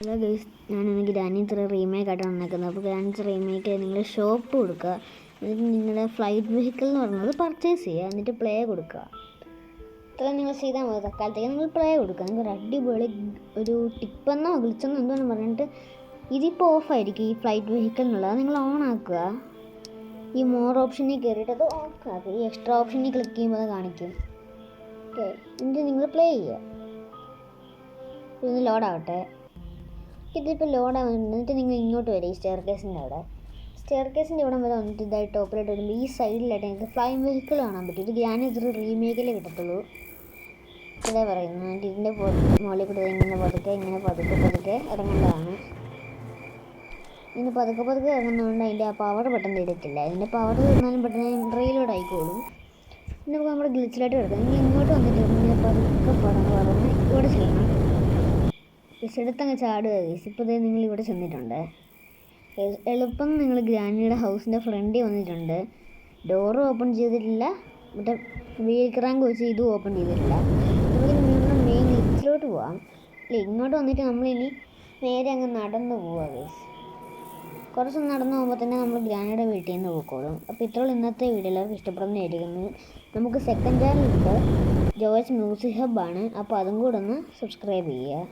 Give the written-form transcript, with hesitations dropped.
Hello guys, ഞാനിന്ന് granny 3 remake ആയിട്ടാണ് വന്നേക്കുന്നത്. അപ്പോൾ ഗ്രാനി 3 റീമേക്ക് നിങ്ങൾ ഷോപ്പ് കൊടുക്കുക, എന്നിട്ട് നിങ്ങളുടെ ഫ്ലൈറ്റ് വെഹിക്കിൾ എന്ന് പറയുന്നത് പർച്ചേസ് ചെയ്യുക, എന്നിട്ട് പ്ലേ കൊടുക്കുക. ഇത്രയും നിങ്ങൾ ചെയ്താൽ മതി. തൽക്കാലത്തേക്ക് നിങ്ങൾ പ്ലേ കൊടുക്കുക. നിങ്ങൾക്ക് അടിപൊളി ഒരു ടിപ്പെന്നോ വിളിച്ചെന്നോ എന്തോന്ന് പറഞ്ഞിട്ട് ഇതിപ്പോൾ ഓഫായിരിക്കും ഈ ഫ്ലൈറ്റ് വെഹിക്കിൾ എന്നുള്ളത്. നിങ്ങൾ ഓൺ ആക്കുക. ഈ മോർ ഓപ്ഷനിൽ കയറിയിട്ട് അത് ഓഫ് ആക്കുക. ഈ എക്സ്ട്രാ ഓപ്ഷനിൽ ക്ലിക്ക് ചെയ്യുമ്പോൾ അത് കാണിക്കും. ഓക്കെ, എന്നിട്ട് നിങ്ങൾ പ്ലേ ചെയ്യുക. ഇതൊന്ന് ലോഡാവട്ടെ. ഇതിപ്പോൾ ലോഡാവുന്നുണ്ട്. എന്നിട്ട് നിങ്ങൾ ഇങ്ങോട്ട് വരും. ഈ സ്റ്റെയർ കേസിൻ്റെ ഇവിടെ വരെ വന്നിട്ട് ഇതായിട്ട് ടോപ്പിലായിട്ട് വരുമ്പോൾ ഈ സൈഡിലായിട്ട് നിങ്ങൾക്ക് ഫ്ലൈങ് വെഹിക്കിൾ കാണാൻ പറ്റും. ഇത് ഗ്രാനി 3 റീമേക്കിലേ കിട്ടത്തുള്ളൂ. ഇതേ പറയുന്നു. എന്നിട്ട് ഇതിൻ്റെ മുകളിൽ കൂടെ ഇങ്ങനെ പതുക്കെ ഇറങ്ങേണ്ടതാണ്. ഇങ്ങനെ പതുക്കെ ഇറങ്ങുന്നതുകൊണ്ട് അതിൻ്റെ ആ പവർ പെട്ടെന്ന് തീരത്തില്ല. ഇതിൻ്റെ പവർ തീർന്നാലും പെട്ടെന്ന് റീലോഡ് ആയിക്കോളും. പിന്നെ നമുക്ക് നമ്മുടെ ഗ്ലിച്ചിലായിട്ട് കിടക്കാം. ഇനി ഇങ്ങോട്ട് വന്നിട്ട് ഇങ്ങനെ പതുക്കെ പറഞ്ഞ് ഇവിടെ ചെയ്യണം. എടുത്തങ്ങ് ചാടുക ഗൈസ്. ഇപ്പോൾ ഇതേ നിങ്ങൾ ഇവിടെ ചെന്നിട്ടുണ്ട്. എളുപ്പം നിങ്ങൾ ഗ്രാനിയുടെ ഹൗസിൻ്റെ ഫ്രണ്ടിൽ വന്നിട്ടുണ്ട്. ഡോറ് ഓപ്പൺ ചെയ്തിട്ടില്ല, മറ്റേ വീൽ റാങ്ക് വെച്ച് ഇതും ഓപ്പൺ ചെയ്തിട്ടില്ല. നമുക്ക് നിങ്ങളുടെ മെയിൻ ലിസ്റ്റിലോട്ട് പോവാം. അല്ല, ഇങ്ങോട്ട് വന്നിട്ട് നമ്മളിനി നേരെ അങ്ങ് നടന്നു പോവുക ഗൈസ്. കുറച്ച് നടന്നു പോകുമ്പോൾ തന്നെ നമ്മൾ ഗ്രാനിയുടെ വീട്ടിൽ നിന്ന് പോയിക്കോളും. അപ്പോൾ ഇത്രയുള്ള ഇന്നത്തെ വീഡിയോ എല്ലാവർക്കും ഇഷ്ടപ്പെടുന്നതായിരിക്കുന്നു. നമുക്ക് സെക്കൻഡ് ചാനലുണ്ട്, ജോയ്സ് മ്യൂസിക് ഹബ്ബാണ്. അപ്പോൾ അതും കൂടെ ഒന്ന് സബ്സ്ക്രൈബ് ചെയ്യുക.